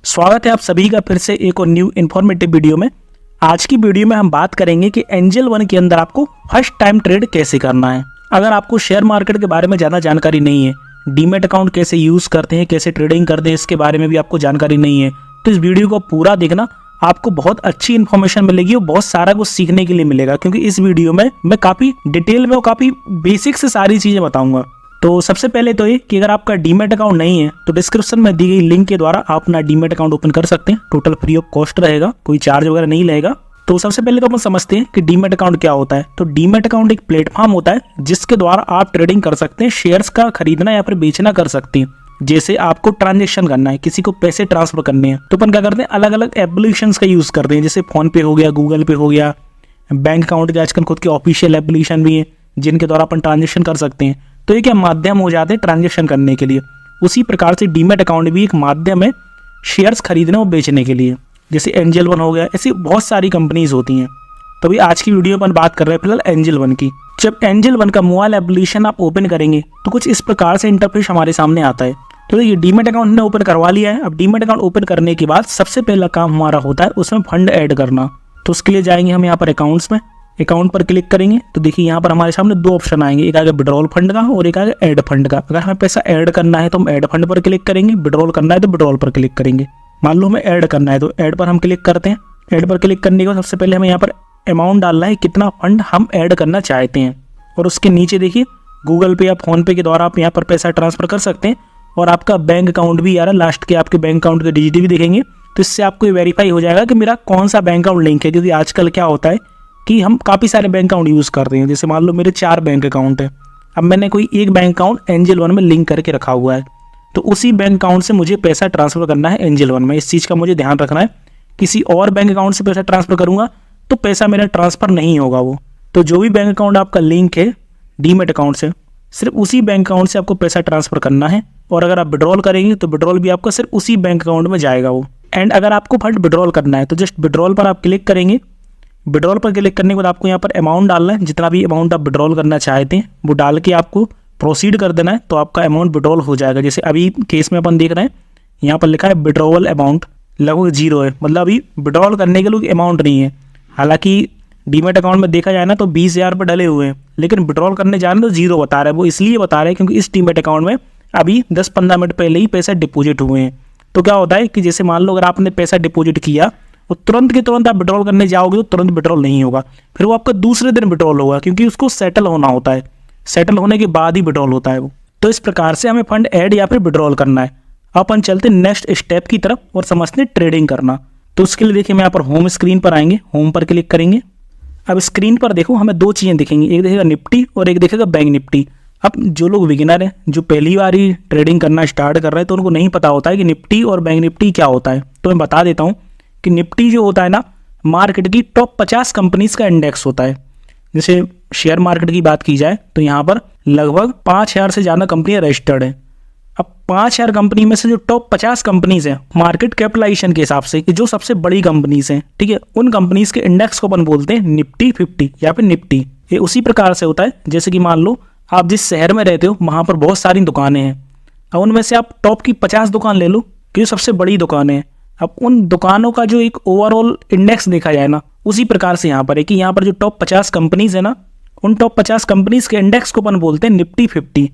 स्वागत है आप सभी का फिर से एक और न्यू इन्फॉर्मेटिव वीडियो में। आज की वीडियो में हम बात करेंगे कि एंजल वन के अंदर आपको फर्स्ट टाइम ट्रेड कैसे करना है। अगर आपको शेयर मार्केट के बारे में ज़्यादा जानकारी नहीं है, डीमैट अकाउंट कैसे यूज़ करते हैं, कैसे ट्रेडिंग करते हैं, इसके बारे में भी आपको जानकारी नहीं है, तो इस वीडियो को पूरा देखना, आपको बहुत अच्छी इन्फॉर्मेशन मिलेगी और बहुत सारा कुछ सीखने के लिए मिलेगा। क्योंकि इस वीडियो में मैं काफ़ी डिटेल में और काफ़ी बेसिक से सारी चीज़ें बताऊँगा। तो सबसे पहले तो ये कि अगर आपका डीमैट अकाउंट नहीं है तो डिस्क्रिप्शन में दी गई लिंक के द्वारा आप अपना डीमैट अकाउंट ओपन कर सकते हैं। टोटल फ्री ऑफ कॉस्ट रहेगा, कोई चार्ज वगैरह नहीं लगेगा। तो सबसे पहले तो अपन समझते हैं कि डीमैट अकाउंट क्या होता है। तो डीमैट अकाउंट एक प्लेटफॉर्म होता है जिसके द्वारा आप ट्रेडिंग कर सकते हैं, शेयर्स का खरीदना या फिर बेचना कर सकते हैं। जैसे आपको ट्रांजेक्शन करना है, किसी को पैसे ट्रांसफर करने हैं, तो अपन क्या करते हैं, अलग अलग एप्लीकेशंस का यूज़ करते हैं। जैसे फोन पे हो गया, गूगल पे हो गया, बैंक अकाउंट के आजकल खुद के ऑफिशियल एप्लीकेशन भी है जिनके द्वारा अपन ट्रांजेक्शन कर सकते हैं। तो ये क्या माध्यम हो जाते हैं ट्रांजेक्शन करने के लिए। उसी प्रकार से डीमैट अकाउंट भी एक माध्यम है शेयर्स खरीदने और बेचने के लिए। जैसे एंजल वन हो गया, ऐसी बहुत सारी कंपनीज होती हैं। तो भी आज की वीडियो पर बात कर रहे हैं फिलहाल एंजल वन की। जब एंजल वन का मोबाइल एप्लीकेशन आप ओपन करेंगे तो कुछ इस प्रकार से इंटरफेस हमारे सामने आता है। तो ये डीमैट अकाउंट हमने ओपन करवा लिया है। अब डीमैट अकाउंट ओपन करने के बाद सबसे पहला काम हमारा होता है उसमें फंड ऐड करना। तो उसके लिए जाएंगे हम यहाँ पर अकाउंट्स में, अकाउंट पर क्लिक करेंगे तो देखिए यहाँ पर हमारे सामने दो ऑप्शन आएंगे, एक आएगा विड्रॉल फंड का और एक आएगा ऐड फंड का। अगर हमें पैसा ऐड करना है तो हम ऐड फंड पर क्लिक करेंगे, विड्रॉल करना है तो विड्रॉल पर क्लिक करेंगे। मान लो हमें ऐड करना है तो ऐड पर हम क्लिक करते हैं। ऐड पर क्लिक करने के बाद सबसे पहले हमें यहाँ पर अमाउंट डालना है, कितना फंड हम ऐड करना चाहते हैं। और उसके नीचे देखिए गूगल पे या फोन पे के द्वारा आप यहाँ पर पैसा ट्रांसफर कर सकते हैं। और आपका बैंक अकाउंट भी आ रहा है, लास्ट के आपके बैंक अकाउंट के डिजिट भी दिखेंगे। तो इससे आपको ये वेरीफाई हो जाएगा कि मेरा कौन सा बैंक अकाउंट लिंक है। क्योंकि आजकल क्या होता है कि हम काफ़ी सारे बैंक अकाउंट यूज़ करते हैं। जैसे मान लो मेरे 4 बैंक अकाउंट है, अब मैंने कोई एक बैंक अकाउंट एंजल वन में लिंक करके रखा हुआ है, तो उसी बैंक अकाउंट से मुझे पैसा ट्रांसफ़र करना है एंजल वन में। इस चीज़ का मुझे ध्यान रखना है। किसी और बैंक अकाउंट से पैसा ट्रांसफ़र करूँगा तो पैसा मेरा ट्रांसफ़र नहीं होगा वो। तो जो भी बैंक अकाउंट आपका लिंक है डीमैट अकाउंट से, सिर्फ उसी बैंक अकाउंट से आपको पैसा ट्रांसफ़र करना है। और अगर आप विड्रॉल करेंगे तो विड्रॉल भी आपका सिर्फ उसी बैंक अकाउंट में जाएगा वो। एंड अगर आपको फंड विड्रॉल करना है तो जस्ट विड्रॉल पर आप क्लिक करेंगे। विड्रॉल पर क्लिक करने के बाद आपको यहाँ पर अमाउंट डालना है, जितना भी अमाउंट आप विड्रॉल करना चाहते हैं वो डाल के आपको प्रोसीड कर देना है, तो आपका अमाउंट विड्रॉल हो जाएगा। जैसे अभी केस में अपन देख रहे हैं यहाँ पर लिखा है विड्रॉवल अमाउंट लगभग 0 है, मतलब अभी विड्रॉल करने के लिए अमाउंट नहीं है। हालांकि डीमैट अकाउंट में देखा जाए ना तो 20,000 पर डले हुए हैं, लेकिन विड्रॉल करने जा रहे हैं तो 0 बता रहा है। वो इसलिए बता रहे हैं क्योंकि इस डीमैट अकाउंट में अभी 10-15 मिनट पहले ही पैसा डिपॉजिट हुए हैं। तो क्या होता है कि जैसे मान लो अगर आपने पैसा डिपॉजिट किया और तुरंत के तुरंत आप विड्रॉल करने जाओगे तो तुरंत विड्रॉल नहीं होगा, फिर वो आपका दूसरे दिन विड्रॉल होगा, क्योंकि उसको सेटल होना होता है। सेटल होने के बाद ही विड्रॉल होता है वो। तो इस प्रकार से हमें फंड ऐड या फिर विड्रॉल करना है। अपन चलते नेक्स्ट स्टेप की तरफ और समझते हैं ट्रेडिंग करना। तो उसके लिए देखिए मैं यहाँ पर होम स्क्रीन पर आएंगे, होम पर क्लिक करेंगे। अब स्क्रीन पर देखो हमें 2 चीज़ें दिखेंगी, एक दिखेगा निफ्टी और एक दिखेगा बैंक निफ्टी। अब जो लोग बिगिनर हैं, जो पहली बार ही ट्रेडिंग करना स्टार्ट कर रहे हैं, तो उनको नहीं पता होता है कि निफ्टी और बैंक निफ्टी क्या होता है। तो मैं बता देता हूँ कि निफ्टी जो होता है ना, मार्केट की टॉप 50 कंपनीज का इंडेक्स होता है। जैसे शेयर मार्केट की बात की जाए तो यहाँ पर लगभग 5,000 से ज़्यादा कंपनियाँ रजिस्टर्ड हैं। अब 5,000 कंपनी में से जो टॉप 50 कंपनीज हैं मार्केट कैपिटलाइजेशन के हिसाब से, कि जो सबसे बड़ी कंपनीज हैं, ठीक है, उन कंपनीज के इंडेक्स को अपन बोलते हैं निफ्टी 50 या फिर निफ्टी। ये उसी प्रकार से होता है जैसे कि मान लो आप जिस शहर में रहते हो वहाँ पर बहुत सारी दुकानें हैं। अब उनमें से आप टॉप की 50 दुकान ले लो कि जो सबसे बड़ी दुकानें हैं। अब उन दुकानों का जो एक ओवरऑल इंडेक्स देखा जाए ना, उसी प्रकार से यहाँ पर है कि यहाँ पर जो टॉप 50 कंपनीज है ना, उन टॉप 50 कंपनीज के इंडेक्स को अपन बोलते हैं निफ्टी 50।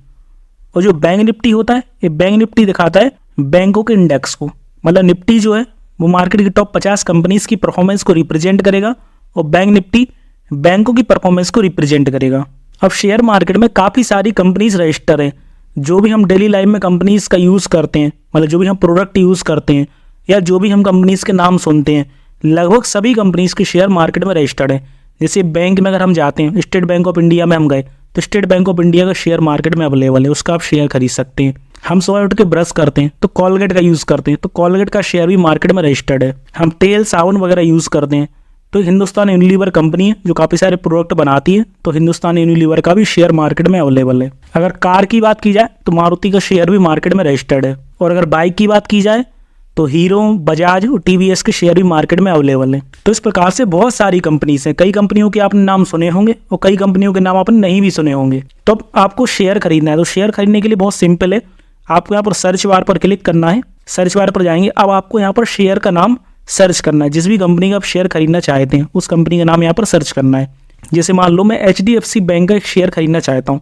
और जो बैंक निफ्टी होता है, ये बैंक निफ्टी दिखाता है बैंकों के इंडेक्स को। मतलब निफ्टी जो है वो मार्केट की टॉप 50 कंपनीज की परफॉर्मेंस को रिप्रेजेंट करेगा और बैंक निफ्टी बैंकों की परफॉर्मेंस को रिप्रेजेंट करेगा। अब शेयर मार्केट में काफ़ी सारी कंपनीज रजिस्टर हैं। जो भी हम डेली लाइफ में कंपनीज का यूज़ करते हैं, मतलब जो भी हम प्रोडक्ट यूज़ करते हैं या जो भी हम कंपनीज के नाम सुनते हैं, लगभग सभी कंपनीज के शेयर मार्केट में रजिस्टर्ड हैं। जैसे बैंक में अगर हम जाते हैं, स्टेट बैंक ऑफ इंडिया में हम गए तो स्टेट बैंक ऑफ इंडिया का शेयर मार्केट में अवेलेबल है, उसका आप शेयर खरीद सकते हैं। हम सुबह उठ के ब्रश करते हैं तो कॉलगेट का यूज़ करते हैं, तो कॉलगेट का शेयर भी मार्केट में रजिस्टर्ड है। हम तेल साबुन वगैरह यूज़ करते हैं तो हिंदुस्तान यूनिलीवर कंपनी है जो काफ़ी सारे प्रोडक्ट बनाती है, तो हिंदुस्तान यूनिलीवर का भी शेयर मार्केट में अवेलेबल है। अगर कार की बात की जाए तो मारुति का शेयर भी मार्केट में रजिस्टर्ड है। और अगर बाइक की बात की जाए तो हीरो, बजाज और टीवीएस के शेयर भी मार्केट में अवेलेबल हैं। तो इस प्रकार से बहुत सारी कंपनीज हैं। कई कंपनियों के आपने नाम सुने होंगे और कई कंपनियों के नाम आपने नहीं भी सुने होंगे। तो अब आपको शेयर खरीदना है, तो शेयर खरीदने के लिए बहुत सिंपल है। आपको यहाँ पर सर्च बार पर क्लिक करना है सर्च बार पर जाएंगे। अब आपको यहाँ पर शेयर का नाम सर्च करना है, जिस भी कंपनी का आप शेयर खरीदना चाहते हैं उस कंपनी का नाम यहाँ पर सर्च करना है। जैसे मान लो मैं HDFC बैंक का एक शेयर खरीदना चाहता हूँ,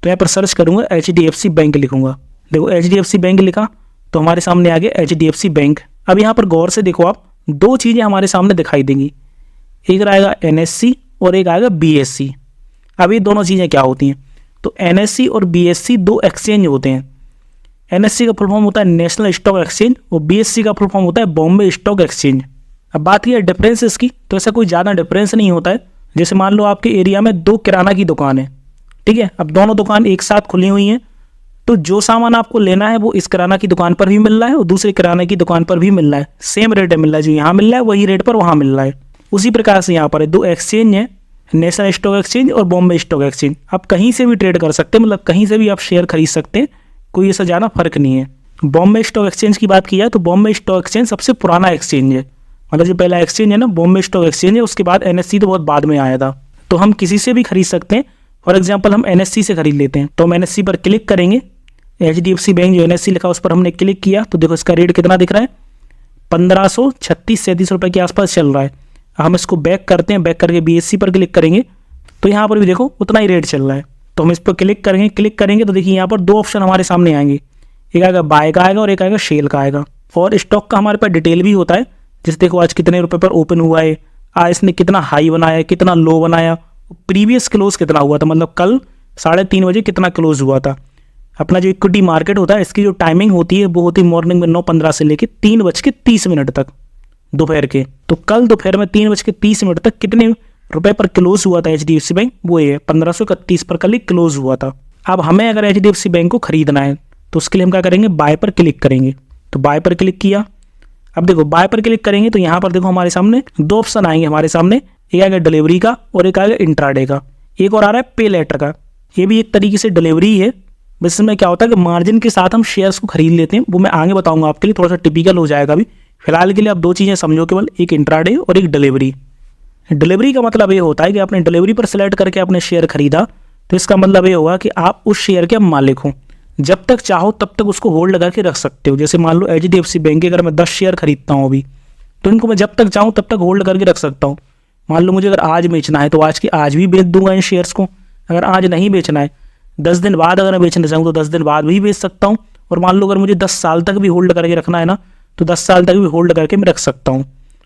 तो यहाँ पर सर्च करूँगा HDFC बैंक लिखूंगा। देखो HDFC बैंक लिखा तो हमारे सामने आ गया HDFC बैंक। अब यहाँ पर गौर से देखो आप, दो चीज़ें हमारे सामने दिखाई देंगी, एक आएगा NSE और एक आएगा BSE। अब ये दोनों चीज़ें क्या होती हैं? तो NSE और BSE दो एक्सचेंज होते हैं। NSE का फुल फॉर्म होता है नेशनल स्टॉक एक्सचेंज और BSE का फुल फॉर्म होता है बॉम्बे स्टॉक एक्सचेंज। अब बात की है डिफरेंस इसकी, तो ऐसा कोई ज़्यादा डिफरेंस नहीं होता है। जैसे मान लो आपके एरिया में दो किराना की दुकान है, ठीक है, अब दोनों दुकान एक साथ खुली हुई हैं, तो जो सामान आपको लेना है वो इस किराना की दुकान पर भी मिल रहा है और दूसरे किराना की दुकान पर भी मिल रहा है। सेम रेट मिल रहा है, जो यहाँ मिल रहा है वही रेट पर वहाँ मिल रहा है। उसी प्रकार से यहाँ पर दो एक्सचेंज है, नेशनल स्टॉक एक्सचेंज और बॉम्बे स्टॉक एक्सचेंज। आप कहीं से भी ट्रेड कर सकते हैं, मतलब कहीं से भी आप शेयर खरीद सकते हैं, कोई ऐसा ज़्यादा फर्क नहीं है। बॉम्बे स्टॉक एक्सचेंज की बात की जाए तो बॉम्बे स्टॉक एक्सचेंज सबसे पुराना एक्सचेंज है, मतलब जो पहला एक्सचेंज है ना बॉम्बे स्टॉक एक्सचेंज है, उसके बाद NSE तो बहुत बाद में आया था। तो हम किसी से भी खरीद सकते हैं। फॉर एग्जाम्पल हम NSE से खरीद लेते हैं, तो हम NSE पर क्लिक करेंगे। HDFC बैंक जो NSE लिखा उस पर हमने क्लिक किया तो देखो इसका रेट कितना दिख रहा है, 1536-37 रुपये के आसपास चल रहा है। हम इसको बैक करते हैं, बैक करके BSE पर क्लिक करेंगे तो यहाँ पर भी देखो उतना ही रेट चल रहा है। तो हम इस पर क्लिक करेंगे, क्लिक करेंगे तो देखिए यहाँ पर दो ऑप्शन हमारे सामने आएंगे, एक आएगा बाय का आएगा और एक आएगा सेल का आएगा। और स्टॉक का हमारे पास डिटेल भी होता है, जैसे देखो आज कितने रुपए पर ओपन हुआ है, आज इसने कितना हाई बनाया, कितना लो बनाया, प्रीवियस क्लोज कितना हुआ था, मतलब कल 3:30 बजे कितना क्लोज हुआ था। अपना जो इक्विटी मार्केट होता है इसकी जो टाइमिंग होती है वो होती है मॉर्निंग में 9:15 से लेकर 3:30 तक दोपहर के। तो कल दोपहर में 3:30 तक कितने रुपए पर क्लोज हुआ था HDFC बैंक, वो ये 1531 पर कल ही क्लोज हुआ था। अब हमें अगर HDFC बैंक को खरीदना है तो उसके लिए हम क्या करेंगे, बाय पर क्लिक करेंगे। तो बाय पर क्लिक किया, अब देखो बाय पर क्लिक करेंगे तो यहाँ पर देखो हमारे सामने दो ऑप्शन आएंगे हमारे सामने, एक आएगा डिलीवरी का और एक आएगा इंट्राडे का, एक और आ रहा है पे लेटर का। ये भी एक तरीके से डिलीवरी है, बस इसमें क्या होता है कि मार्जिन के साथ हम शेयर्स को खरीद लेते हैं, वो मैं आगे बताऊंगा आपके लिए, थोड़ा सा टिपिकल हो जाएगा अभी। फिलहाल के लिए आप दो चीज़ें समझो केवल, एक इंट्राडे और एक डिलीवरी। डिलीवरी का मतलब ये होता है कि आपने डिलीवरी पर सेलेक्ट करके आपने शेयर खरीदा, तो इसका मतलब ये होगा कि आप उस शेयर के मालिक हो, जब तक चाहो तब तक उसको होल्ड करके रख सकते हो। जैसे मान लो HDFC बैंक के अगर मैं 10 शेयर खरीदता हूँ अभी, तो इनको मैं जब तक चाहूँ तब तक होल्ड करके रख सकता हूँ। मान लो मुझे अगर आज बेचना है तो आज की आज भी बेच दूंगा इन शेयर्स को, अगर आज नहीं बेचना है 10 दिन बाद अगर मैं बेचना चाहूँ तो 10 दिन बाद भी बेच सकता हूँ। और मान लो अगर मुझे 10 साल तक भी होल्ड करके रखना है ना, तो 10 साल तक भी होल्ड करके मैं रख सकता हूँ।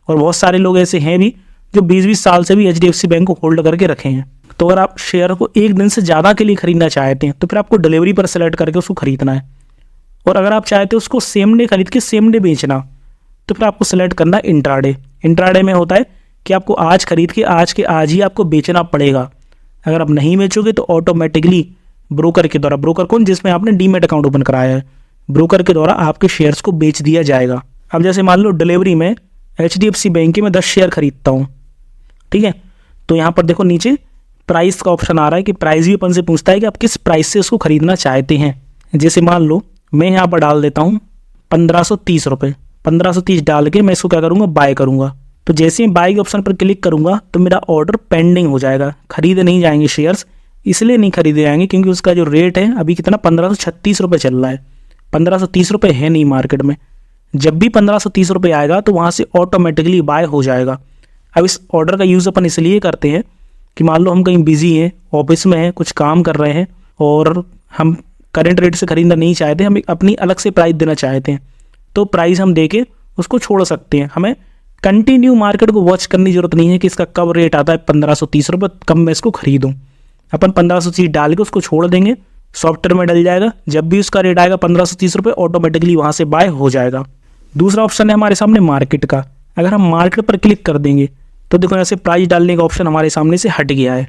और बहुत सारे लोग ऐसे हैं भी जो 20-20 साल से भी HDFC बैंक को होल्ड करके रखे हैं। तो अगर आप शेयर को एक दिन से ज़्यादा के लिए खरीदना चाहते हैं तो फिर आपको डिलीवरी पर सेलेक्ट करके उसको खरीदना है। और अगर आप चाहते हो उसको सेम डे खरीद के सेम डे बेचना, तो फिर आपको सेलेक्ट करना है इंट्राडे। इंट्राडे में होता है कि आपको आज खरीद के आज ही आपको बेचना पड़ेगा। अगर आप नहीं बेचोगे तो ऑटोमेटिकली ब्रोकर के द्वारा, ब्रोकर कौन, जिसमें आपने डीमेट अकाउंट ओपन कराया है, ब्रोकर के द्वारा आपके शेयर्स को बेच दिया जाएगा। अब जैसे मान लो डिलीवरी में HDFC बैंक के मैं 10 शेयर खरीदता हूँ, ठीक है, तो यहाँ पर देखो नीचे प्राइस का ऑप्शन आ रहा है कि प्राइस भी अपन से पूछता है कि आप किस प्राइस से उसको खरीदना चाहते हैं। जैसे मान लो मैं यहाँ पर डाल देता हूँ 1530 रुपये, 1530 डाल के मैं इसको क्या करूँगा, बाय करूँगा। तो जैसे ही बाय के ऑप्शन पर क्लिक करूँगा तो मेरा ऑर्डर पेंडिंग हो जाएगा, खरीदे नहीं जाएंगे शेयर्स। इसलिए नहीं खरीदे जाएंगे क्योंकि उसका जो रेट है अभी कितना 1536 रुपये चल रहा है, 1530 रुपये है नहीं मार्केट में। जब भी 1530 रुपये आएगा तो वहाँ से ऑटोमेटिकली बाय हो जाएगा। अब इस ऑर्डर का यूज़ अपन इसलिए करते हैं कि मान लो हम कहीं बिजी हैं, ऑफिस में हैं, कुछ काम कर रहे हैं और हम करंट रेट से खरीदना नहीं चाहते, हम अपनी अलग से प्राइस देना चाहते हैं, तो प्राइस हम दे के उसको छोड़ सकते हैं। हमें कंटिन्यू मार्केट को वॉच करने की जरूरत नहीं है कि इसका कब रेट आता है 1530 रुपये, कब मैं इसको खरीदूँ। अपन 1530 डाल के उसको छोड़ देंगे, सॉफ्टवेयर में डल जाएगा, जब भी उसका रेट आएगा 1530 रुपये ऑटोमेटिकली वहाँ से बाय हो जाएगा। दूसरा ऑप्शन है हमारे सामने मार्केट का। अगर हम मार्केट पर क्लिक कर देंगे तो देखो ऐसे प्राइस डालने का ऑप्शन हमारे सामने से हट गया है।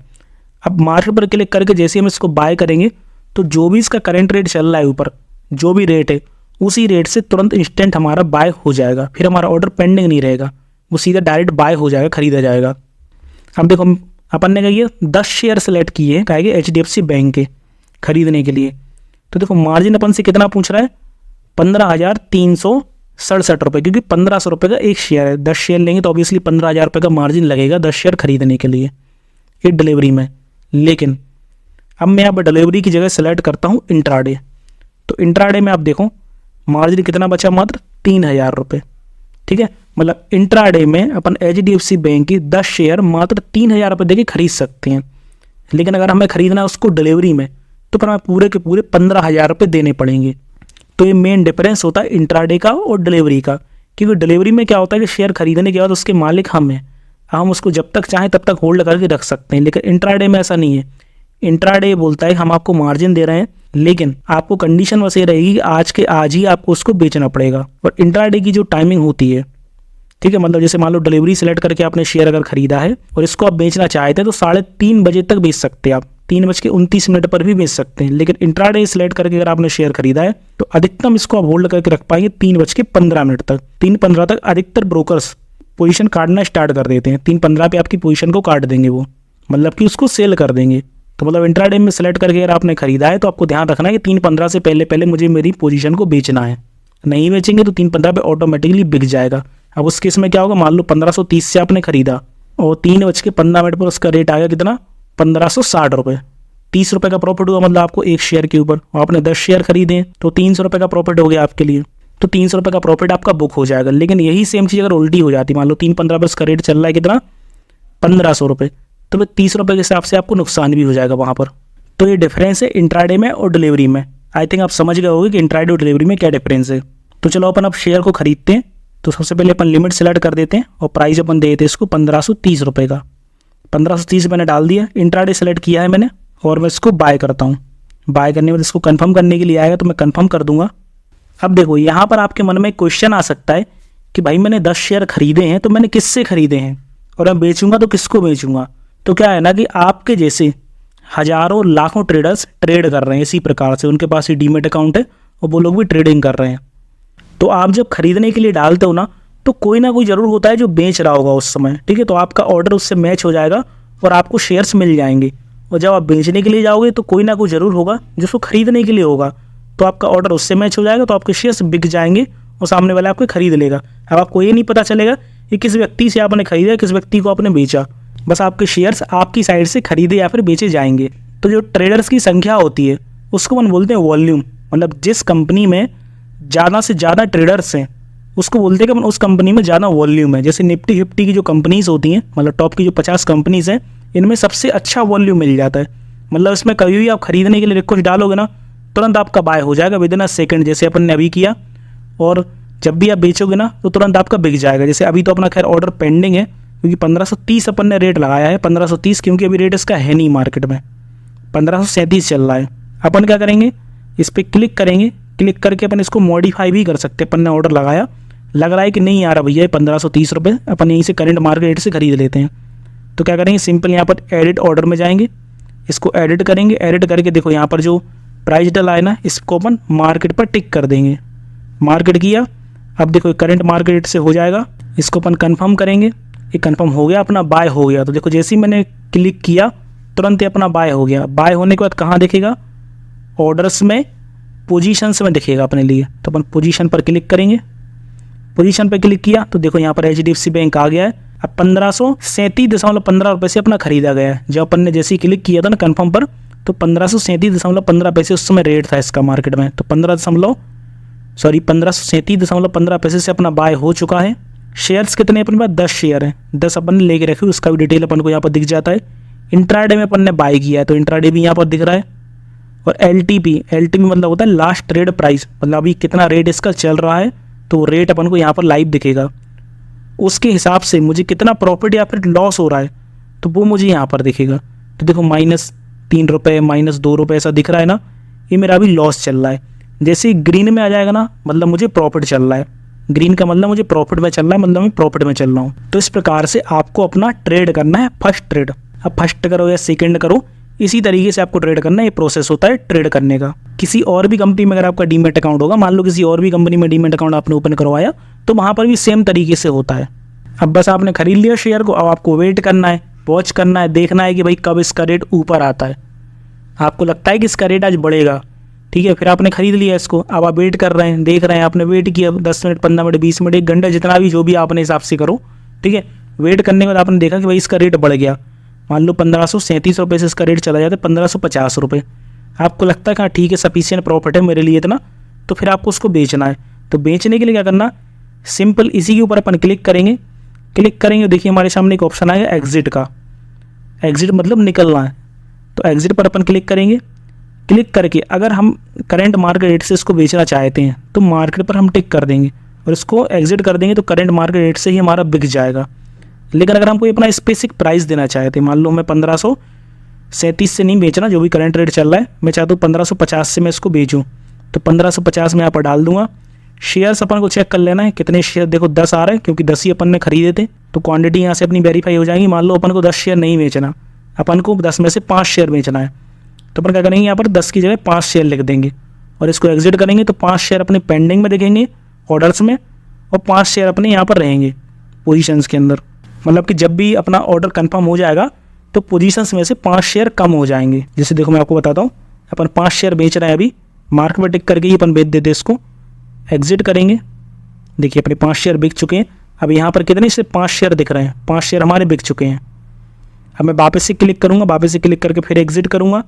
अब मार्केट पर क्लिक करके जैसे हम इसको बाय करेंगे तो जो भी इसका करंट रेट चल रहा है ऊपर, जो भी रेट है उसी रेट से तुरंत इंस्टेंट हमारा बाय हो जाएगा, फिर हमारा ऑर्डर पेंडिंग नहीं रहेगा, वो सीधा डायरेक्ट बाय हो जाएगा, खरीदा जाएगा। अब देखो अपन ने कहिए 10 शेयर सेलेक्ट किए हैं कहेंगे HDFC बैंक के खरीदने के लिए, तो देखो मार्जिन अपन से कितना पूछ रहा है, 15,367 रुपये, क्योंकि 1500 रुपये का एक शेयर है। 10 शेयर लेंगे तो ऑब्वियसली 15,000 रुपये का मार्जिन लगेगा 10 शेयर खरीदने के लिए एक डिलीवरी में। लेकिन अब मैं यहाँ पर डिलीवरी की जगह सेलेक्ट करता हूँ इंट्राडे, तो इंट्राडे में आप देखो मार्जिन कितना बचा, मात्र 3,000 रुपये। ठीक है, मतलब इंट्राडे में अपन HDFC बैंक की 10 शेयर मात्र 3,000 रुपये देके खरीद सकते हैं। लेकिन अगर हमें खरीदना है उसको डिलीवरी में तो फिर हमें पूरे के पूरे 15,000 रुपये देने पड़ेंगे। तो ये मेन डिफरेंस होता है इंट्राडे का और डिलीवरी का, क्योंकि डिलीवरी में क्या होता है कि शेयर खरीदने के बाद उसके मालिक हम हैं, हम उसको जब तक चाहें तब तक होल्ड करके रख सकते हैं। लेकिन इंट्राडे में ऐसा नहीं है। इंट्राडे बोलता है हम आपको मार्जिन दे रहे हैं, लेकिन आपको कंडीशन बस ये रहेगी कि आज के आज ही आपको उसको बेचना पड़ेगा। और इंट्राडे की जो टाइमिंग होती है, ठीक है, मतलब जैसे मान लो डिलीवरी सेलेक्ट करके आपने शेयर अगर खरीदा है और इसको आप बेचना चाहते हैं तो 3:30 बजे तक बेच सकते हैं आप, 3:29 पर भी बेच सकते हैं। लेकिन इंट्राडे सेलेक्ट करके अगर आपने शेयर खरीदा है तो अधिकतम इसको आप होल्ड करके रख पाएंगे 3:15 तक। 3:15 तक अधिकतर ब्रोकर्स पोजीशन काटना स्टार्ट कर देते हैं। 3:15 पे आपकी पोजीशन को काट देंगे वो, मतलब कि उसको सेल कर देंगे। तो मतलब इंट्राडे में सेलेक्ट करके अगर आपने खरीदा है तो आपको ध्यान रखना है कि 3:15 से पहले पहले मुझे मेरी पोजीशन को बेचना है। नहीं बेचेंगे तो 3:15 पे ऑटोमेटिकली बिक जाएगा। अब उस केस में क्या होगा, मान लो 1530 से आपने खरीदा और 3:15 पर उसका रेट आ गया कितना, 1560 रुपये। 30 रुपये का प्रॉफिट हुआ, मतलब आपको एक शेयर के ऊपर। आपने 10 शेयर खरीदे तो 300 रुपये का प्रॉफिट हो गया आपके लिए। तो 300 रुपये का प्रॉफिट आपका बुक हो जाएगा। लेकिन यही सेम चीज़ अगर उल्टी हो जाती, मान लो 3:15 पर उसका रेट चल रहा है कितना, 1500 रुपये, तो फिर 30 रुपये के हिसाब से आपको नुकसान भी हो जाएगा वहाँ पर। तो ये डिफरेंस है इंट्राडे में और डिलीवरी में। आई थिंक आप समझ गए होंगे कि इंट्राडे और डिलीवरी में क्या डिफरेंस है। तो चलो अपन अब शेयर को खरीदते हैं। तो सबसे पहले अपन लिमिट सेलेक्ट कर देते हैं और प्राइस अपन दे देते हैं इसको 1530 रुपये का। 1530 मैंने डाल दिया, इंट्राडे सेलेक्ट किया है मैंने और मैं इसको बाय करता हूँ। बाय करने में इसको कंफर्म करने के लिए आएगा तो मैं कंफर्म कर दूंगा। अब देखो यहाँ पर आपके मन में एक क्वेश्चन आ सकता है कि भाई मैंने 10 शेयर खरीदे हैं तो मैंने किससे खरीदे हैं और मैं बेचूंगा तो किसको बेचूंगा। तो क्या है ना कि आपके जैसे हजारों लाखों ट्रेडर्स ट्रेड कर रहे हैं इसी प्रकार से, उनके पास ही डीमेट अकाउंट है और वो लोग भी ट्रेडिंग कर रहे हैं। तो आप जब खरीदने के लिए डालते हो ना तो कोई ना कोई ज़रूर होता है जो बेच रहा होगा उस समय, ठीक है। तो आपका ऑर्डर उससे मैच हो जाएगा और आपको शेयर्स मिल जाएंगे। और जब आप बेचने के लिए जाओगे तो कोई ना कोई ज़रूर होगा जो उसको खरीदने के लिए होगा, तो आपका ऑर्डर उससे मैच हो जाएगा, तो आपके शेयर्स बिक जाएंगे और सामने वाला आपको खरीद लेगा। अब आपको ये नहीं पता चलेगा कि किस व्यक्ति से आपने खरीदा, किस व्यक्ति को आपने बेचा, बस आपके शेयर्स आपकी साइड से खरीदे या फिर बेचे जाएंगे। तो जो ट्रेडर्स की संख्या होती है उसको हम बोलते हैं वॉल्यूम, मतलब जिस कंपनी में ज़्यादा से ज़्यादा ट्रेडर्स हैं उसको बोलते हैं कि उस कंपनी में ज़्यादा वॉल्यूम है। जैसे निफ्टी 50 की जो कंपनीज़ होती हैं, मतलब टॉप की जो 50 कंपनीज़ हैं, इनमें सबसे अच्छा वॉल्यूम मिल जाता है। मतलब इसमें कभी भी आप खरीदने के लिए रिक्वेस्ट डालोगे ना तुरंत आपका बाय हो जाएगा विदिन अ सेकंड, जैसे अपन ने अभी किया। और जब भी आप बेचोगे ना तो तुरंत आपका बिक जाएगा। जैसे अभी तो अपना खैर ऑर्डर पेंडिंग है क्योंकि 1530 अपन ने रेट लगाया है, 1530 क्योंकि अभी रेट इसका है नहीं मार्केट में, 1537 चल रहा है। अपन क्या करेंगे, इस पर क्लिक करेंगे, क्लिक करके अपन इसको मॉडिफाई भी कर सकते हैं। अपन ने ऑर्डर लगाया, लग रहा है कि नहीं आ रहा भैया 1530 रुपये, अपन यहीं से करंट मार्केट रेट से खरीद लेते हैं। तो क्या करेंगे, सिंपल यहाँ पर एडिट ऑर्डर में जाएंगे, इसको एडिट करेंगे। एडिट करके देखो यहाँ पर जो प्राइस डला है ना इसको अपन मार्केट पर टिक कर देंगे। मार्केट किया, अब देखो करंट मार्केट रेट से हो जाएगा, इसको अपन कंफर्म करेंगे। ये कंफर्म हो गया, अपना बाय हो गया। तो देखो जैसे ही मैंने क्लिक किया तुरंत ही अपना बाय हो गया। बाय होने के बाद कहाँ दिखेगा, ऑर्डर्स में, पोजीशंस में दिखेगा अपने लिए। तो अपन पोजीशन पर क्लिक करेंगे, पोजीशन पर क्लिक किया तो देखो यहाँ पर HDFC बैंक आ गया है। अब 1537.15 रुपये से अपना खरीदा गया है। जब अपन ने जैसे ही क्लिक किया था ना कंफर्म पर तो 1537.15 पैसे उस समय रेट था इसका मार्केट में। तो 1537.15 पैसे से अपना बाय हो चुका है। शेयर्स कितने अपने पास, 10 शेयर हैं, 10 अपन ने लेके रखे, उसका भी डिटेल अपन को यहाँ पर दिख जाता है। इंट्राडे में अपन ने बाय किया है तो इंट्राडे भी यहाँ पर दिख रहा है। और LTP मतलब होता है लास्ट ट्रेड प्राइस, मतलब अभी कितना रेट इसका चल रहा है तो रेट अपन को यहाँ पर लाइव दिखेगा। उसके हिसाब से मुझे कितना प्रॉफिट या फिर लॉस हो रहा है तो वो मुझे यहाँ पर दिखेगा। तो देखो -3 रुपये, -2 रुपये ऐसा दिख रहा है ना, ये मेरा अभी लॉस चल रहा है। जैसे ही ग्रीन में आ जाएगा ना मतलब मुझे प्रॉफिट चल रहा है। ग्रीन का मतलब मुझे प्रॉफिट में चल रहा है, मतलब मैं प्रॉफिट में चल रहा हूँ। तो इस प्रकार से आपको अपना ट्रेड करना है फर्स्ट ट्रेड। अब फर्स्ट करो या सेकंड करो, इसी तरीके से आपको ट्रेड करना है। ये प्रोसेस होता है ट्रेड करने का। किसी और भी कंपनी में अगर आपका डीमेट अकाउंट होगा, मान लो किसी और भी कंपनी में डीमेट अकाउंट आपने ओपन करवाया तो वहाँ पर भी सेम तरीके से होता है। अब बस आपने खरीद लिया शेयर को, अब आपको वेट करना है, वॉच करना है, देखना है कि भाई कब इसका रेट ऊपर आता है। आपको लगता है कि इसका रेट आज बढ़ेगा, ठीक है, फिर आपने खरीद लिया इसको। अब आप वेट कर रहे हैं, देख रहे हैं, आपने वेट किया 10 मिनट, 15 मिनट, 20 मिनट, 1 घंटा, जितना भी जो भी आपने हिसाब से करो, ठीक है। वेट करने के बाद आपने देखा कि भाई इसका रेट बढ़ गया, मान लो 1537 रुपये से इसका रेट चला जाता है 1550 रुपये। आपको लगता है कि हाँ ठीक है, सफिशिएंट प्रॉफिट है मेरे लिए इतना, तो फिर आपको उसको बेचना है। तो बेचने के लिए क्या करना, सिंपल इसी के ऊपर अपन क्लिक करेंगे। देखिए हमारे सामने एक ऑप्शन आएगा एग्जिट का। एग्जिट मतलब निकलना है, तो एग्जिट पर अपन क्लिक करेंगे। क्लिक करके अगर हम करंट मार्केट रेट से इसको बेचना चाहते हैं तो मार्केट पर हम टिक कर देंगे और इसको एग्जिट कर देंगे, तो करंट मार्केट रेट से ही हमारा बिक जाएगा। लेकिन अगर हमको अपना स्पेसिफिक प्राइस देना चाहते हैं, मान लो मैं 1537 से नहीं बेचना, जो भी करंट रेट चल रहा है, मैं चाहता हूँ 1550 से मैं इसको बेचूँ, तो 1550 में यहाँ पर डाल दूंगा। शेयर्स अपन को चेक कर लेना है कितने शेयर, देखो 10 आ रहे हैं क्योंकि 10 ही अपन ने खरीदे थे, तो क्वांटिटी यहाँ से अपनी वेरीफाई हो जाएगी। मान लो अपन को 10 शेयर नहीं बेचना, अपन को 10 में से 5 शेयर बेचना है, तो अपन क्या करेंगे, यहाँ पर 10 की जगह 5 शेयर लिख देंगे और इसको एग्जिट करेंगे। तो 5 शेयर अपने पेंडिंग में दिखेंगे ऑर्डर्स में, और 5 शेयर अपने यहाँ पर रहेंगे पोजीशंस के अंदर। मतलब कि जब भी अपना ऑर्डर कंफर्म हो जाएगा तो पोजीशंस में से 5 शेयर कम हो जाएंगे। जैसे देखो मैं आपको बताता हूँ, अपन 5 शेयर बेच रहे हैं, अभी मार्केट में टिक करके ही अपन बेच देते, इसको एग्जिट करेंगे। देखिए अपने 5 शेयर बिक चुके हैं। अब यहाँ पर कितने से 5 शेयर दिख रहे हैं, 5 शेयर हमारे बिक चुके हैं। अब मैं वापस से क्लिक करूँगा, वापस से क्लिक करके फिर एग्जिट करूँगा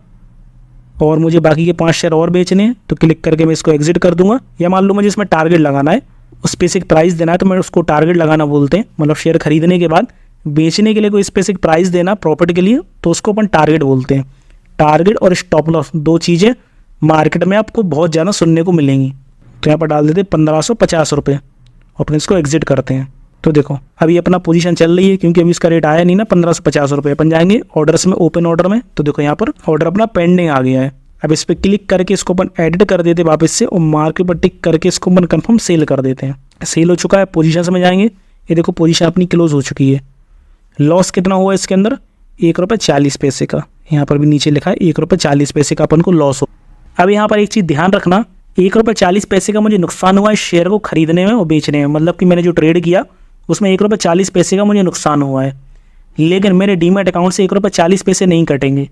और मुझे बाकी के 5 शेयर और बेचने हैं, तो क्लिक करके मैं इसको एग्जिट कर दूंगा। या मान लो मुझे इसमें टारगेट लगाना है, उस स्पेसिफिक प्राइस देना है, तो मैं उसको टारगेट लगाना बोलते हैं। मतलब शेयर खरीदने के बाद बेचने के लिए कोई स्पेसिफिक प्राइस देना प्रॉफिट के लिए, तो उसको अपन टारगेट बोलते हैं। टारगेट और स्टॉप लॉस, 2 चीज़ें मार्केट में आपको बहुत ज़्यादा सुनने को मिलेंगी। तो यहाँ पर डाल देते 1550 रुपये और अपने इसको एग्जिट करते हैं। तो देखो अभी अपना पोजीशन चल रही है क्योंकि अभी इसका रेट आया नहीं ना 1550 रुपये। अपन जाएंगे ऑर्डर्स में, ओपन ऑर्डर में, तो देखो यहाँ पर ऑर्डर अपना पेंडिंग आ गया है। अब इस पर क्लिक करके इसको अपन एडिट कर देते वापस से और मार्केट पर टिक करके इसको अपन कंफर्म सेल कर देते हैं। सेल हो चुका है, पोजीशन में जाएंगे, ये देखो पोजीशन अपनी क्लोज हो चुकी है। लॉस कितना हुआ इसके अंदर, 1 रुपये 40 पैसे का। यहाँ पर भी नीचे लिखा है 1 रुपये 40 पैसे का अपन को लॉस हो। अब यहाँ पर एक चीज़ ध्यान रखना, 1 रुपये 40 पैसे का मुझे नुकसान हुआ है शेयर को खरीदने में और बेचने में। मतलब कि मैंने जो ट्रेड किया उसमें 1 रुपये 40 पैसे का मुझे नुकसान हुआ है, लेकिन मेरे डीमैट अकाउंट से 1 रुपये 40 पैसे नहीं कटेंगे,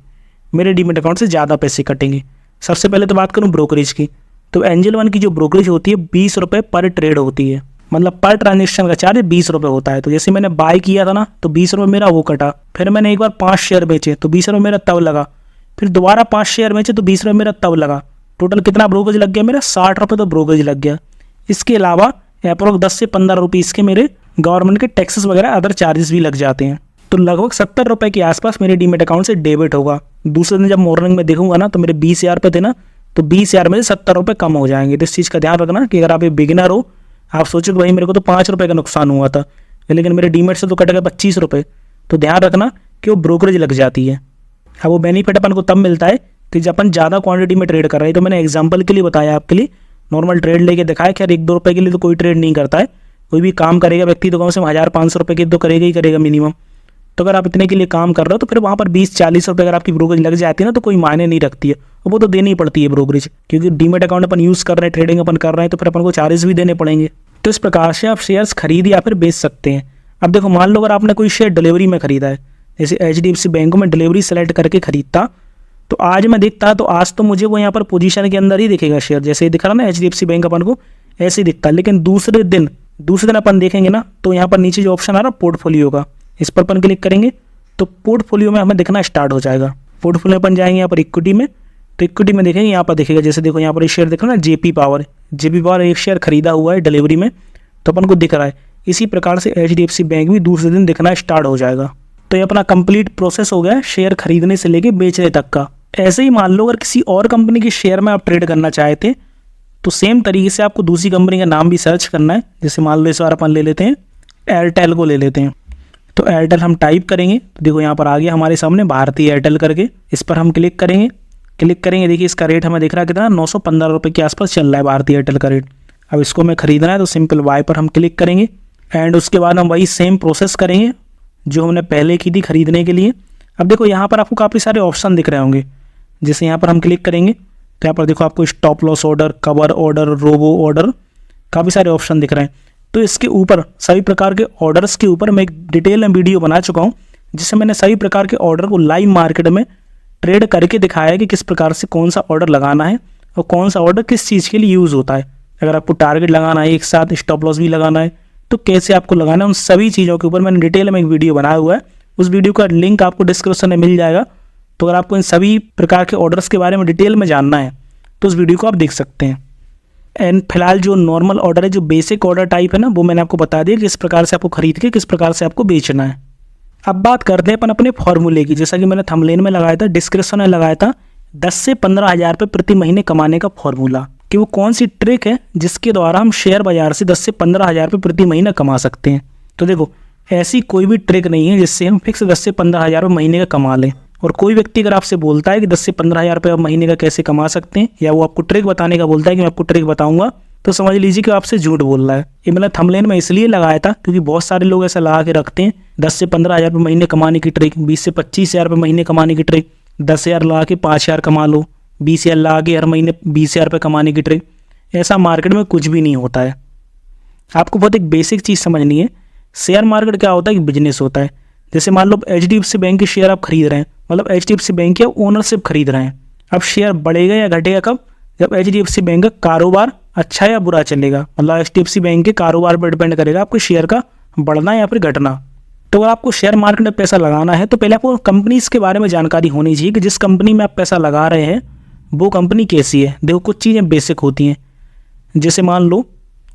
मेरे डीमैट अकाउंट से ज़्यादा पैसे कटेंगे। सबसे पहले तो बात करूँ ब्रोकरेज की, तो एंजल वन की जो ब्रोकरेज होती है 20 रुपये पर ट्रेड होती है। मतलब पर ट्रांजेक्शन का चार्ज 20 रुपये होता है। तो जैसे मैंने बाय किया था ना, तो 20 रुपये मेरा वो कटा। फिर मैंने एक बार 5 शेयर बेचे तो 20 रुपये मेरा तब लगा। फिर दोबारा 5 शेयर बेचे तो 20 रुपये मेरा तब लगा। टोटल कितना ब्रोकरेज लग गया मेरा, 60 रुपये तो ब्रोकरेज लग गया। इसके अलावा अप्रोक्स 10 से 15 रुपये इसके मेरे गवर्नमेंट के टैक्सेस वगैरह अदर चार्जेस भी लग जाते हैं। तो लगभग 70 रुपये के आसपास मेरे डीमेट अकाउंट से डेबिट होगा। दूसरे दिन जब मॉर्निंग में देखूंगा ना, तो मेरे 20,000 रुपये थे ना, तो 20,000 में से 70 रुपये कम हो जाएंगे। तो इस चीज़ का ध्यान रखना कि अगर आप एक बिगिनर हो, आप सोचो कि भाई मेरे को तो 5 रुपये का नुकसान हुआ था, लेकिन मेरे डीमेट से तो कट गए 25 रुपये, तो ध्यान रखना कि वो ब्रोकरेज लग जाती है। अब वो बेनिफिट अपन को तब मिलता है कि जब अपन ज़्यादा क्वांटिटी में ट्रेड कर रहे हैं। तो मैंने एग्जांपल के लिए बताया आपके लिए, नॉर्मल ट्रेड लेके दिखाया कि यार 1-2 रुपये के लिए तो कोई ट्रेड नहीं करता है। कोई भी काम करेगा व्यक्ति तो कम से कम 1000-500 रुपये की तो करेगा ही करेगा मिनिमम। तो अगर आप इतने के लिए काम कर रहे हो तो फिर वहाँ पर 20-40 रुपये अगर आपकी ब्रोकरेज लग जाती है ना, तो कोई मायने नहीं रखती है, और वो तो देनी ही पड़ती है ब्रोकरेज, क्योंकि डीमेट अकाउंट अपन यूज़ कर रहे हैं, ट्रेडिंग अपन कर रहे हैं, तो फिर अपन को चार्जेस भी देने पड़ेंगे। तो इस प्रकार से आप शेयर्स खरीद या फिर बेच सकते हैं। अब देखो मान लो अगर आपने कोई शेयर डिलीवरी में खरीदा है, जैसे HDFC बैंक में डिलीवरी सेलेक्ट करके खरीदता, तो आज मैं देखता तो आज तो मुझे वो यहाँ पर पोजीशन के अंदर ही दिखेगा शेयर, जैसे दिखा रहा ना HDFC बैंक अपन को ऐसे ही दिखता। लेकिन दूसरे दिन अपन देखेंगे ना, तो यहाँ पर नीचे जो ऑप्शन आ रहा है पोर्टफोलियो का, इस पर अपन क्लिक करेंगे तो पोर्टफोलियो में हमें दिखना स्टार्ट हो जाएगा। पोर्टफोलियो अपन जाएंगे यहाँ पर इक्विटी में, तो इक्विटी में देखेंगे यहाँ पर दिखेगा, जैसे देखो यहाँ पर एक शेयर दिख रहा है ना JP पावर एक शेयर खरीदा हुआ है डिलीवरी में, तो अपन को दिख रहा है। इसी प्रकार से HDFC बैंक भी दूसरे दिन दिखना स्टार्ट हो जाएगा। तो ये अपना कंप्लीट प्रोसेस हो गया शेयर खरीदने से लेके बेचने तक का। ऐसे ही मान लो अगर किसी और कंपनी के शेयर में आप ट्रेड करना चाहते तो सेम तरीके से आपको दूसरी कंपनी का नाम भी सर्च करना है। जैसे मान लो इस बार अपन ले लेते हैं एयरटेल को ले लेते हैं, तो एयरटेल हम टाइप करेंगे तो देखो यहाँ पर आ गया हमारे सामने भारतीय एयरटेल करके। इस पर हम क्लिक करेंगे देखिए इसका रेट हमें दिख रहा है कितना, 915 रुपये के आसपास चल रहा है भारतीय एयरटेल का रेट। अब इसको हमें खरीदना है तो सिंपल बाय पर हम क्लिक करेंगे एंड उसके बाद हम वही सेम प्रोसेस करेंगे जो हमने पहले की थी खरीदने के लिए। अब देखो यहाँ पर आपको काफ़ी सारे ऑप्शन दिख रहे होंगे, जैसे यहाँ पर हम क्लिक करेंगे तो यहाँ पर देखो आपको stop loss order, cover order, robo order, काफ़ी सारे ऑप्शन दिख रहे हैं। तो इसके ऊपर सभी प्रकार के ऑर्डर्स के ऊपर मैं एक डिटेल में वीडियो बना चुका हूँ, जिससे मैंने सभी प्रकार के ऑर्डर को लाइव मार्केट में ट्रेड करके दिखाया है कि किस प्रकार से कौन सा ऑर्डर लगाना है और कौन सा ऑर्डर किस चीज़ के लिए यूज़ होता है। अगर आपको टारगेट लगाना है, एक साथ स्टॉप लॉस भी लगाना है, तो कैसे आपको लगाना है, उन सभी चीज़ों के ऊपर मैंने डिटेल में एक वीडियो बनाया हुआ है। उस वीडियो का लिंक आपको डिस्क्रिप्शन में मिल जाएगा। तो अगर आपको इन सभी प्रकार के ऑर्डर्स के बारे में डिटेल में जानना है तो उस वीडियो को आप देख सकते हैं। एंड फिलहाल जो नॉर्मल ऑर्डर है, जो बेसिक ऑर्डर टाइप है ना, वो मैंने आपको बता दिया किस प्रकार से आपको खरीद के किस प्रकार से आपको बेचना है। अब बात करते हैं अपन अपने फॉर्मूले की। जैसा कि मैंने थंबनेल में लगाया था, डिस्क्रिप्शन में लगाया था, 10 से 15 हज़ार रुपये प्रति महीने कमाने का फॉर्मूला, कि वो कौन सी ट्रिक है जिसके द्वारा हम शेयर बाजार से 10 से 15 हज़ार रुपये प्रति महीना कमा सकते हैं। तो देखो, ऐसी कोई भी ट्रिक नहीं है जिससे हम फिक्स 10 से 15 हज़ार रुपये महीने का कमा लें। और कोई व्यक्ति अगर आपसे बोलता है कि 10 से 15 हज़ार रुपये महीने का कैसे कमा सकते हैं, या वो आपको ट्रिक बताने का बोलता है कि मैं आपको ट्रिक बताऊंगा, तो समझ लीजिए कि आपसे झूठ बोल रहा है। ये मैंने थंबनेल में इसलिए लगाया था क्योंकि बहुत सारे लोग ऐसा लगा के रखते हैं 10 से 15 हज़ार रुपये महीने कमाने की ट्रिक, 20 से 25 हज़ार रुपये महीने कमाने की ट्रिक, 10 हज़ार लगा के 5 हज़ार कमा लो, 20 हज़ार लगा के हर महीने 20 हज़ार रुपये कमाने की ट्रिक। ऐसा मार्केट में कुछ भी नहीं होता है। आपको बहुत एक बेसिक चीज़ समझनी है। शेयर मार्केट क्या होता है कि बिजनेस होता है। जैसे मान लो HDFC बैंक के शेयर आप खरीद रहे हैं, मतलब HDFC बैंक या ओनरशिप खरीद रहे हैं। अब शेयर बढ़ेगा या घटेगा कब? जब HDFC बैंक का कारोबार अच्छा या बुरा चलेगा। मतलब HDFC बैंक के कारोबार पर डिपेंड करेगा आपके शेयर का बढ़ना या फिर घटना। तो अगर आपको शेयर मार्केट में पैसा लगाना है तो पहले आपको कंपनीज़ के बारे में जानकारी होनी चाहिए कि जिस कंपनी में आप पैसा लगा रहे हैं वो कंपनी कैसी है। देखो, कुछ चीज़ें बेसिक होती हैं। जैसे मान लो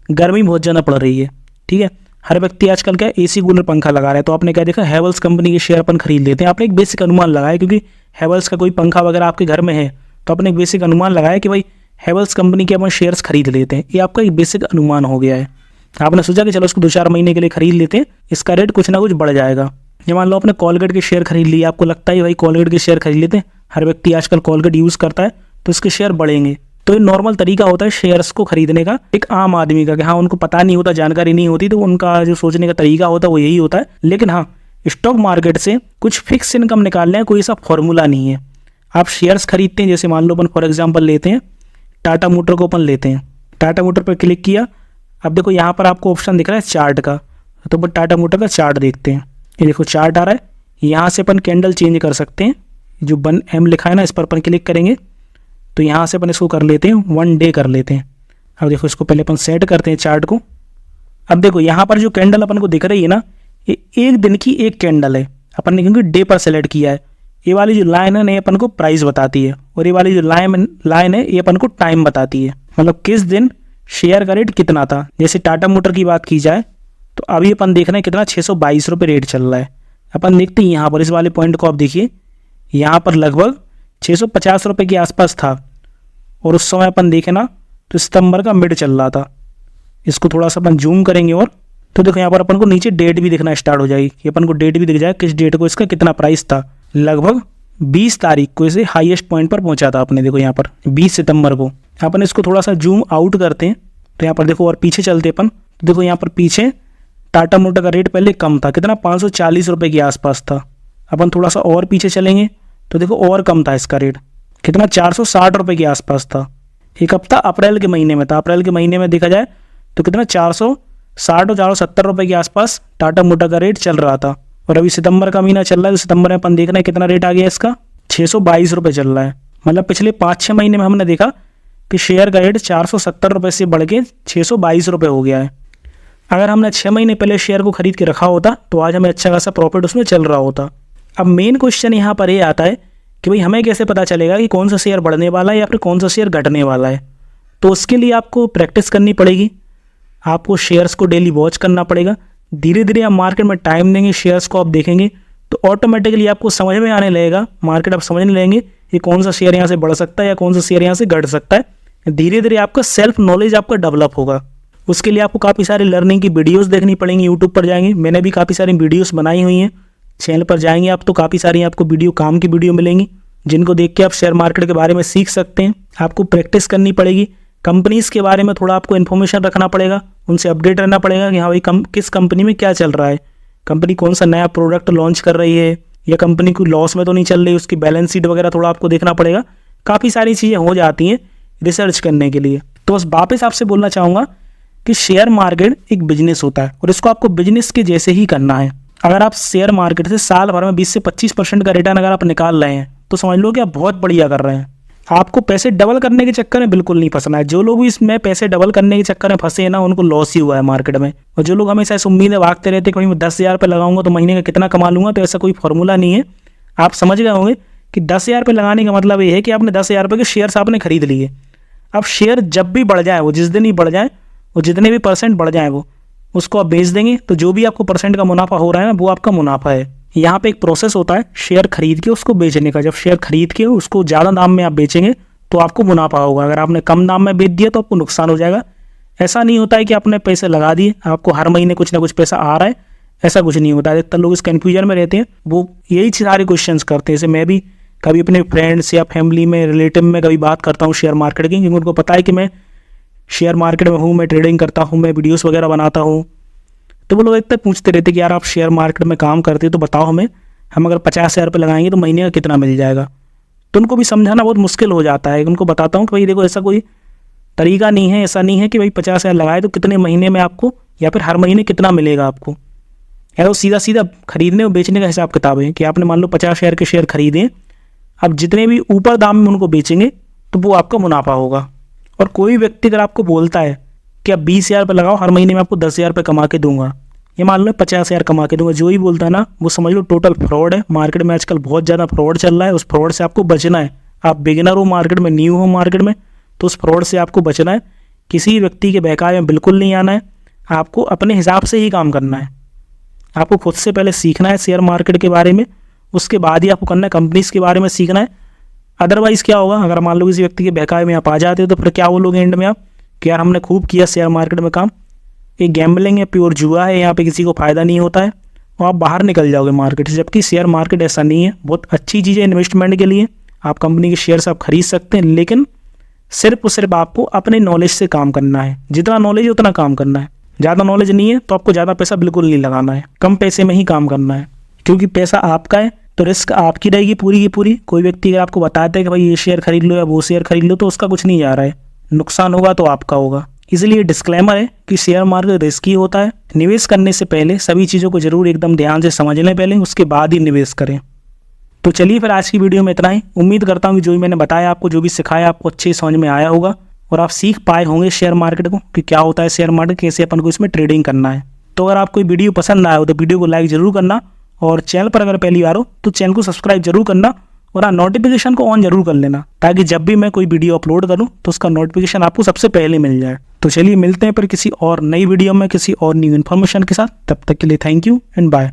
गर्मी बहुत ज़्यादा पड़ रही है, ठीक है, हर व्यक्ति आजकल क्या AC कूलर पंखा लगा रहा है, तो आपने क्या देखा, हैवेल्स कंपनी के शेयर अपन खरीद लेते हैं। आपने एक बेसिक अनुमान लगाया क्योंकि हैवेल्स का कोई पंखा वगैरह आपके घर में है, तो आपने एक बेसिक अनुमान लगाया कि भाई हैवेल्स कंपनी के अपन शेयर्स खरीद लेते हैं। ये आपका एक बेसिक अनुमान हो गया है। आपने सोचा कि चलो इसको 2-4 महीने के लिए खरीद लेते हैं, इसका रेट कुछ ना कुछ बढ़ जाएगा। ये मान लो आपने कोलगेट के शेयर खरीद लिए, आपको लगता है भाई कोलगेट के शेयर खरीद लेते हैं, हर व्यक्ति आजकल कोलगेट यूज़ करता है तो इसके शेयर बढ़ेंगे। तो ये नॉर्मल तरीका होता है शेयर्स को खरीदने का एक आम आदमी का, कि हाँ उनको पता नहीं होता, जानकारी नहीं होती, तो उनका जो सोचने का तरीका होता है वो यही होता है। लेकिन हाँ, स्टॉक मार्केट से कुछ फिक्स इनकम निकालने का कोई ऐसा फॉर्मूला नहीं है। आप शेयर्स खरीदते हैं, जैसे मान लो अपन फॉर एग्जांपल लेते हैं टाटा मोटर को, अपन लेते हैं टाटा मोटर पर क्लिक किया। अब देखो यहाँ पर आपको ऑप्शन दिख रहा है चार्ट का, तो अपन टाटा मोटर का चार्ट देखते हैं। ये देखो चार्ट आ रहा है, यहाँ से अपन कैंडल चेंज कर सकते हैं। जो 1M लिखा है ना, इस पर अपन क्लिक करेंगे तो यहाँ से अपन इसको कर लेते हैं 1 डे कर लेते हैं। अब देखो इसको पहले अपन सेट करते हैं चार्ट को। अब देखो यहाँ पर जो कैंडल अपन को दिख रही है ना, ये एक दिन की एक कैंडल है। अपन ने क्योंकि डे पर सेलेक्ट किया है। ये वाली जो लाइन है ना, ये अपन को प्राइस बताती है, और ये वाली जो लाइन है ये अपन को टाइम बताती है, मतलब किस दिन शेयर का रेट कितना था। जैसे टाटा मोटर की बात की जाए तो अभी अपन देख रहे हैं कितना 622 रुपये रेट चल रहा है। अपन देखते हैं यहाँ पर इस वाले पॉइंट को, आप देखिए यहाँ पर लगभग 650 रुपये के आसपास था, और उस समय अपन देखें ना तो सितंबर का मिड चल रहा था। इसको थोड़ा सा अपन जूम करेंगे और तो देखो यहाँ पर अपन को नीचे डेट भी दिखना स्टार्ट हो जाएगी, कि अपन को डेट भी दिख जाए किस डेट को इसका कितना प्राइस था। लगभग 20 तारीख को इसे हाईएस्ट पॉइंट पर पहुंचा था अपने, देखो यहाँ पर 20 सितंबर को। अपन इसको थोड़ा सा जूम आउट करते हैं तो यहाँ पर देखो, और पीछे चलते अपन तो देखो यहाँ पर पीछे टाटा मोटर का रेट पहले कम था, कितना 540 रुपये के आसपास था। अपन थोड़ा सा और पीछे चलेंगे तो देखो और कम था इसका रेट, कितना 460 रुपये के आसपास था। एक हफ्ता अप्रैल के महीने में था, अप्रैल के महीने में देखा जाए तो कितना 460 और 470 रुपये के आसपास टाटा मोटर का रेट चल रहा था। और अभी सितंबर का महीना चल रहा है, तो सितंबर में अपन देख रहे हैं कितना रेट आ गया इसका, 622 रुपये चल रहा है। मतलब पिछले 5-6 महीने में हमने देखा कि शेयर का रेट 470 रुपये से बढ़ के 622 रुपये हो गया है। अगर हमने 6 महीने पहले शेयर को खरीद के रखा होता तो आज हमें अच्छा खासा प्रॉफिट उसमें चल रहा होता। अब मेन क्वेश्चन यहाँ पर ये आता है कि भाई हमें कैसे पता चलेगा कि कौन सा शेयर बढ़ने वाला है या फिर कौन सा शेयर घटने वाला है। तो उसके लिए आपको प्रैक्टिस करनी पड़ेगी, आपको शेयर्स को डेली वॉच करना पड़ेगा। धीरे धीरे आप मार्केट में टाइम देंगे, शेयर्स को आप देखेंगे तो ऑटोमेटिकली आपको समझ में आने लगेगा, मार्केट आप समझने लगेंगे कि कौन सा शेयर यहाँ से बढ़ सकता है या कौन सा शेयर यहाँ से घट सकता है। धीरे धीरे आपका सेल्फ नॉलेज आपका डेवलप होगा। उसके लिए आपको काफ़ी सारी लर्निंग की वीडियोस देखनी पड़ेंगी। यूट्यूब पर जाएंगे, मैंने भी काफ़ी सारी वीडियोस बनाई हुई हैं, चैनल पर जाएंगे आप तो काफ़ी सारी आपको वीडियो काम की वीडियो मिलेंगी, जिनको देख के आप शेयर मार्केट के बारे में सीख सकते हैं। आपको प्रैक्टिस करनी पड़ेगी, कंपनीज़ के बारे में थोड़ा आपको इन्फॉर्मेशन रखना पड़ेगा, उनसे अपडेट रहना पड़ेगा कि हाँ भाई किस कंपनी में क्या चल रहा है, कंपनी कौन सा नया प्रोडक्ट लॉन्च कर रही है या कंपनी कोई लॉस में तो नहीं चल रही, उसकी बैलेंस शीट वगैरह थोड़ा आपको देखना पड़ेगा। काफ़ी सारी चीज़ें हो जाती हैं रिसर्च करने के लिए। तो बस वापस आपसे बोलना चाहूँगा कि शेयर मार्केट एक बिजनेस होता है और इसको आपको बिजनेस के जैसे ही करना है। अगर आप शेयर मार्केट से साल भर में 20 से 25% का रिटर्न अगर आप निकाल रहे हैं तो समझ लो कि आप बहुत बढ़िया कर रहे हैं। आपको पैसे डबल करने के चक्कर में बिल्कुल नहीं फंसना है। जो लोग भी इसमें पैसे डबल करने के चक्कर में फंसे हैं ना, उनको लॉस ही हुआ है मार्केट में। और जो लोग हमेशा इस उम्मीद में भागते रहते हैं कि मैं 10,000 रुपये लगाऊंगा तो महीने का कितना कमा लूँगा, तो ऐसा कोई फॉर्मूला नहीं है। आप समझ गए होंगे कि 10,000 रुपये लगाने का मतलब ये है कि आपने 10,000 रुपये के शेयर्स आपने खरीद लिए। अब शेयर जब भी बढ़ जाए, वो जिस दिन ही बढ़ जाए, वो जितने भी परसेंट बढ़ जाए वो उसको आप बेच देंगे, तो जो भी आपको परसेंट का मुनाफा हो रहा है ना, वो आपका मुनाफा है। यहाँ पे एक प्रोसेस होता है शेयर खरीद के उसको बेचने का। जब शेयर खरीद के उसको ज़्यादा दाम में आप बेचेंगे तो आपको मुनाफा होगा, अगर आपने कम दाम में बेच दिया तो आपको नुकसान हो जाएगा। ऐसा नहीं होता है कि आपने पैसे लगा दिए आपको हर महीने कुछ ना कुछ पैसा आ रहा है, ऐसा कुछ नहीं होता है। अधिकतर लोग इस कन्फ्यूजन में रहते हैं, वो यही सारे क्वेश्चंस करते हैं। जैसे मैं भी कभी अपने फ्रेंड्स या फैमिली में, रिलेटिव में कभी बात करता हूँ शेयर मार्केट की, क्योंकि उनको पता है कि मैं शेयर मार्केट में हूँ, मैं ट्रेडिंग करता हूँ, मैं वीडियोस वगैरह बनाता हूँ। तो वो लोग एक तक पूछते रहते कि यार आप शेयर मार्केट में काम करते हो तो बताओ हमें, हम अगर 50,000 रुपये लगाएंगे तो महीने का कितना मिल जाएगा। तो उनको भी समझाना बहुत मुश्किल हो जाता है। उनको बताता हूँ कि भाई देखो, ऐसा कोई तरीका नहीं है, ऐसा नहीं है कि भाई 50,000 लगाए तो कितने महीने में आपको या फिर हर महीने कितना मिलेगा आपको। या तो सीधा सीधा खरीदने और बेचने का हिसाब किताब है कि आपने मान लो 50,000 के शेयर खरीदे, अब जितने भी ऊपर दाम में उनको बेचेंगे तो वो आपका मुनाफा होगा। और कोई व्यक्ति अगर आपको बोलता है कि आप 20,000 रुपये लगाओ, हर महीने में आपको 10,000 रुपये कमा के दूंगा, ये मान लो 50,000 कमा के दूंगा, जो ही बोलता है ना वो समझ लो टोटल फ्रॉड है। मार्केट में आजकल बहुत ज़्यादा फ्रॉड चल रहा है, उस फ्रॉड से आपको बचना है। आप बिगिनर हो मार्केट में, न्यू हो मार्केट में, तो उस फ्रॉड से आपको बचना है। किसी व्यक्ति के बहकावे में बिल्कुल नहीं आना है, आपको अपने हिसाब से ही काम करना है। आपको खुद से पहले सीखना है शेयर मार्केट के बारे में, उसके बाद ही आपको करना है कंपनीज़ के बारे में सीखना है। अदरवाइज़ क्या होगा, अगर मान लो किसी व्यक्ति के बहकावे में आप आ जाते हो तो फिर क्या बोलोगे एंड में आप कि यार हमने खूब किया शेयर मार्केट में काम, ये गैम्बलिंग है, प्योर जुआ है, यहाँ पे किसी को फ़ायदा नहीं होता है, और आप बाहर निकल जाओगे मार्केट से। जबकि शेयर मार्केट ऐसा नहीं है, बहुत अच्छी चीज़ है इन्वेस्टमेंट के लिए। आप कंपनी के शेयर्स आप खरीद सकते हैं, लेकिन सिर्फ और सिर्फ आपको अपने नॉलेज से काम करना है। जितना नॉलेज है उतना काम करना है। ज़्यादा नॉलेज नहीं है तो आपको ज़्यादा पैसा बिल्कुल नहीं लगाना है, कम पैसे में ही काम करना है। क्योंकि पैसा आपका है तो रिस्क आपकी रहेगी पूरी की पूरी। कोई व्यक्ति अगर आपको बताता है कि भाई ये शेयर खरीद लो या वो शेयर खरीद लो, तो उसका कुछ नहीं जा रहा है, नुकसान होगा तो आपका होगा। इसलिए डिस्क्लेमर है कि शेयर मार्केट रिस्की होता है। निवेश करने से पहले सभी चीज़ों को जरूर एकदम ध्यान से समझ लें पहले, उसके बाद ही निवेश करें। तो चलिए फिर आज की वीडियो में इतना ही। उम्मीद करता हूँ कि जो भी मैंने बताया आपको, जो भी सिखाया आपको अच्छे समझ में आया होगा और आप सीख पाए होंगे शेयर मार्केट को कि क्या होता है शेयर मार्केट, कैसे अपन को इसमें ट्रेडिंग करना है। तो अगर आपको वीडियो पसंद आया हो तो वीडियो को लाइक जरूर करना, और चैनल पर अगर पहली बार हो तो चैनल को सब्सक्राइब जरूर करना, और हाँ नोटिफिकेशन को ऑन जरूर कर लेना, ताकि जब भी मैं कोई वीडियो अपलोड करूँ तो उसका नोटिफिकेशन आपको सबसे पहले मिल जाए। तो चलिए मिलते हैं फिर किसी और नई वीडियो में किसी और न्यू इन्फॉर्मेशन के साथ। तब तक के लिए थैंक यू एंड बाय।